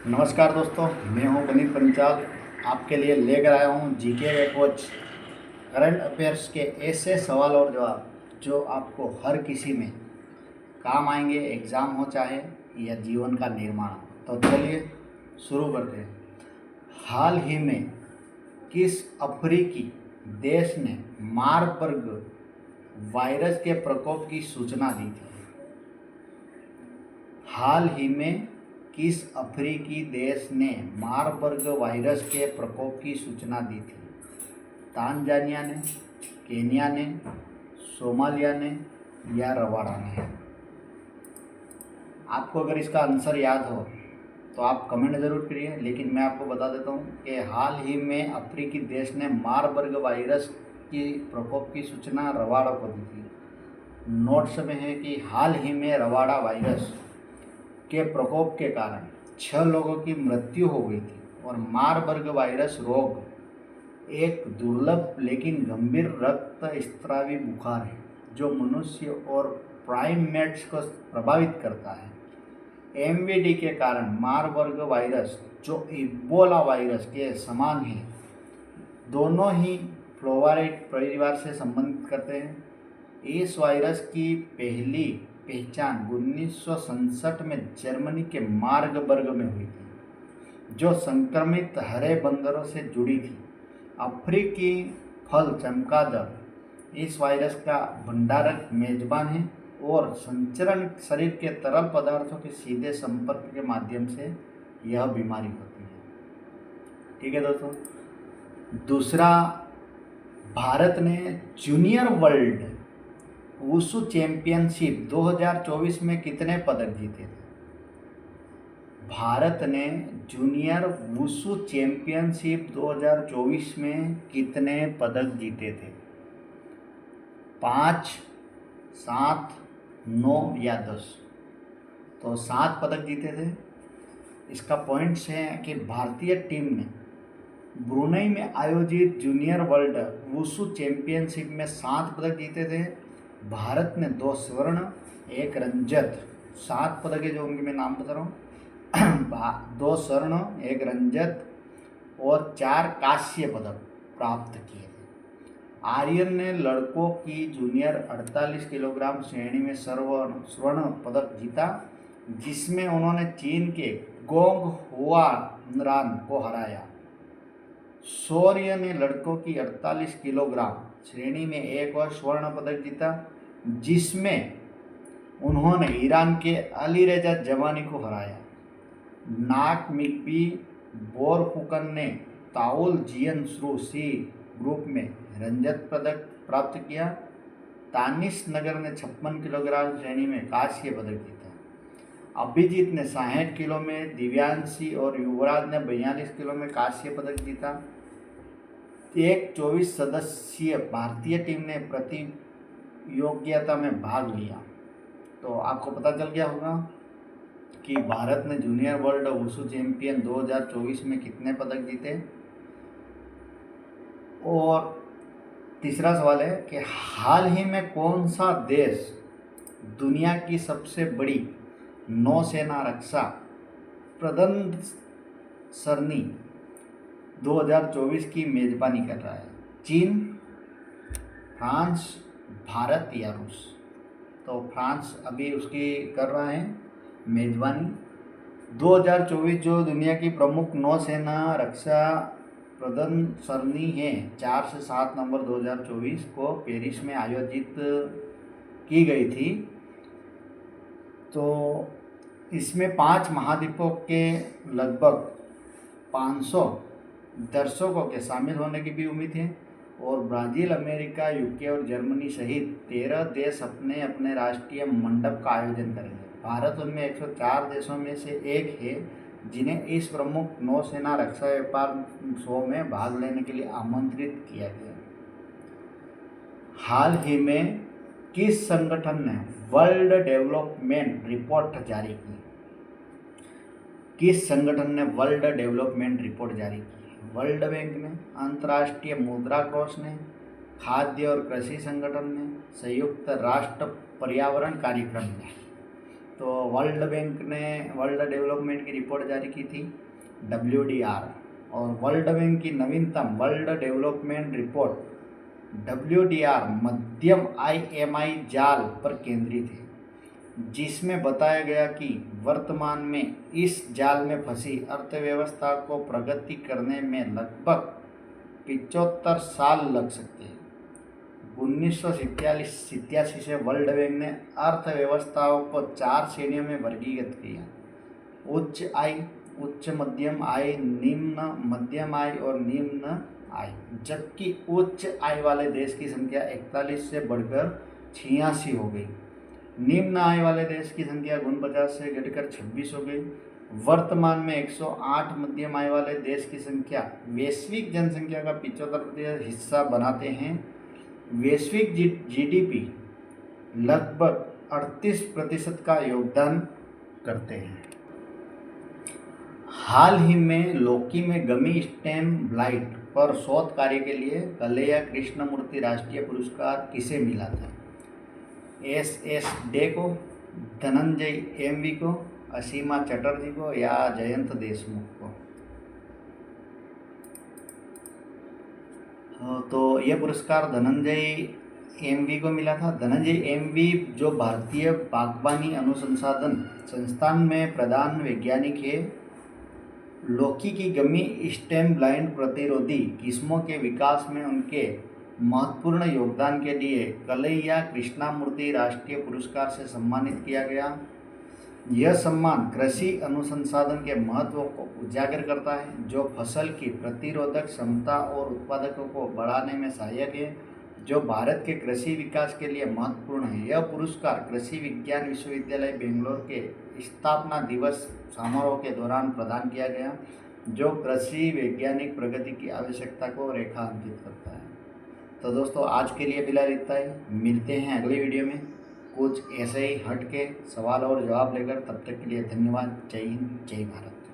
नमस्कार दोस्तों, मैं हूं पुनीत पंचाल। आपके लिए लेकर आया हूं जीके वे कोच करंट अफेयर्स के ऐसे सवाल और जवाब जो आपको हर किसी में काम आएंगे, एग्ज़ाम हो चाहे या जीवन का निर्माण हो। तो चलिए शुरू करते हैं। हाल ही में किस अफ्रीकी देश ने मारबर्ग वायरस के प्रकोप की सूचना दी थी? हाल ही में किस अफ्रीकी देश ने मारबर्ग वायरस के प्रकोप की सूचना दी थी? तांजानिया ने, केन्या ने, सोमालिया ने या रवांडा ने? आपको अगर इसका आंसर याद हो तो आप कमेंट ज़रूर करिए, लेकिन मैं आपको बता देता हूँ कि हाल ही में अफ्रीकी देश ने मारबर्ग वायरस की प्रकोप की सूचना रवांडा को दी थी। नोट्स में है कि हाल ही में रवांडा वायरस के प्रकोप के कारण 6 लोगों की मृत्यु हो गई थी और मारबर्ग वायरस रोग एक दुर्लभ लेकिन गंभीर रक्त स्रावी बुखार है जो मनुष्य और प्राइमेट्स को प्रभावित करता है। एमवीडी के कारण मारबर्ग वायरस जो इबोला वायरस के समान है, दोनों ही फ्लोवाराइड परिवार से संबंधित करते हैं। इस वायरस की पहली पहचान 1967 में जर्मनी के मार्बर्ग में हुई थी, जो संक्रमित हरे बंदरों से जुड़ी थी। अफ्रीकी फल चमगादड़ इस वायरस का भंडारक मेजबान है और संचरण शरीर के तरल पदार्थों के सीधे संपर्क के माध्यम से यह बीमारी होती है। ठीक है दोस्तों। दूसरा, भारत ने जूनियर वर्ल्ड वुशु चैंपियनशिप 2024 में कितने पदक जीते थे? भारत ने जूनियर वुशु चैंपियनशिप 2024 में कितने पदक जीते थे? 5, 7, 9 या 10? तो 7 पदक जीते थे। इसका पॉइंट्स है कि भारतीय टीम ने ब्रुनेई में आयोजित जूनियर वर्ल्ड वुशु चैंपियनशिप में 7 पदक जीते थे। भारत ने 2 स्वर्ण, 1 रंजत, 7 पदक है जो उनके मैं नाम बता रहा हूँ। 2 स्वर्ण, 1 रंजत और 4 कांस्य पदक प्राप्त किए थे। आर्यन ने लड़कों की जूनियर 48 किलोग्राम श्रेणी में स्वर्ण पदक जीता, जिसमें उन्होंने चीन के गोंग हुआनरान को हराया। शौर्य ने लड़कों की 48 किलोग्राम श्रेणी में एक और स्वर्ण पदक जीता, जिसमें उन्होंने ईरान के अलीरेजा जवानी को हराया। नाक मिकबी बोरफुकन ने ताउल जियन श्रू सी ग्रुप में रंजत पदक प्राप्त किया। तानिश नगर ने 56 किलोग्राम श्रेणी में कांस्य पदक जीता। अभिजीत ने 60 किलो में, दिव्यांशी और युवराज ने 42 किलो में कांस्य पदक जीता। एक 24 सदस्यीय भारतीय टीम ने प्रतियोगिता में भाग लिया। तो आपको पता चल गया होगा कि भारत ने जूनियर वर्ल्ड वुशु चैंपियन 2024 में कितने पदक जीते। और तीसरा सवाल है कि हाल ही में कौन सा देश दुनिया की सबसे बड़ी नौसेना रक्षा प्रदर्शनी 2024 की मेजबानी कर रहा है? चीन, फ्रांस, भारत या रूस? तो फ्रांस अभी उसकी कर रहा है मेजबानी। 2024 जो दुनिया की प्रमुख नौसेना रक्षा प्रदर्शनी है, 4 से 7 नवंबर 2024 को पेरिस में आयोजित की गई थी। तो इसमें 5 महाद्वीपों के लगभग 500 दर्शकों के शामिल होने की भी उम्मीद है और ब्राज़ील, अमेरिका, यूके और जर्मनी सहित 13 देश अपने अपने राष्ट्रीय मंडप का आयोजन करेंगे। भारत उनमें 104 देशों में से एक है जिन्हें इस प्रमुख नौसेना रक्षा व्यापार शो में भाग लेने के लिए आमंत्रित किया गया। हाल ही में किस संगठन ने वर्ल्ड डेवलपमेंट रिपोर्ट जारी की? किस संगठन ने वर्ल्ड डेवलपमेंट रिपोर्ट जारी की? वर्ल्ड बैंक ने, अंतर्राष्ट्रीय मुद्रा कोष ने, खाद्य और कृषि संगठन ने, संयुक्त राष्ट्र पर्यावरण कार्यक्रम ने? तो वर्ल्ड बैंक ने वर्ल्ड डेवलपमेंट की रिपोर्ट जारी की थी WDR, और वर्ल्ड बैंक की नवीनतम वर्ल्ड डेवलपमेंट रिपोर्ट WDR मध्यम IMI जाल पर केंद्रित है, जिसमें बताया गया कि वर्तमान में इस जाल में फंसी अर्थव्यवस्था को प्रगति करने में लगभग 75 साल लग सकते हैं। 1987 से वर्ल्ड बैंक ने अर्थव्यवस्थाओं को 4 श्रेणियों में वर्गीकृत किया: उच्च आय, उच्च मध्यम आय, निम्न मध्यम आय और निम्न आय। जबकि उच्च आय वाले देश की संख्या 41 से बढ़कर 86 हो गई। निम्न आय वाले देश की संख्या 49 से घटकर 26 हो गई। वर्तमान में 108 मध्यम आय वाले देश की संख्या वैश्विक जनसंख्या का 75% हिस्सा बनाते हैं। वैश्विक GDP लगभग 38% का योगदान करते हैं। हाल ही में लौकी में गमी स्टेम ब्लाइट पर शोध कार्य के लिए कलैया कृष्णमूर्ति राष्ट्रीय पुरस्कार किसे मिला था? SS डे को, धनंजय MV को, असीमा चटर्जी को या जयंत देशमुख को? तो यह पुरस्कार धनंजय MV को मिला था। धनंजय MV जो भारतीय बागवानी अनुसंधान संस्थान में प्रधान वैज्ञानिक है, लौकी की गमी स्टेम ब्लाइट प्रतिरोधी किस्मों के विकास में उनके महत्वपूर्ण योगदान के लिए कलैया कृष्णमूर्ति राष्ट्रीय पुरस्कार से सम्मानित किया गया। यह सम्मान कृषि अनुसंधान के महत्व को उजागर करता है, जो फसल की प्रतिरोधक क्षमता और उत्पादकों को बढ़ाने में सहायक है, जो भारत के कृषि विकास के लिए महत्वपूर्ण है। यह पुरस्कार कृषि विज्ञान विश्वविद्यालय बेंगलोर के स्थापना दिवस समारोह के दौरान प्रदान किया गया, जो कृषि वैज्ञानिक प्रगति की आवश्यकता को रेखांकित करता है। तो दोस्तों, आज के लिए फिलहाल इतना ही। मिलते हैं अगली वीडियो में कुछ ऐसे ही हट के सवाल और जवाब लेकर। तब तक के लिए धन्यवाद। जय हिंद, जय भारत।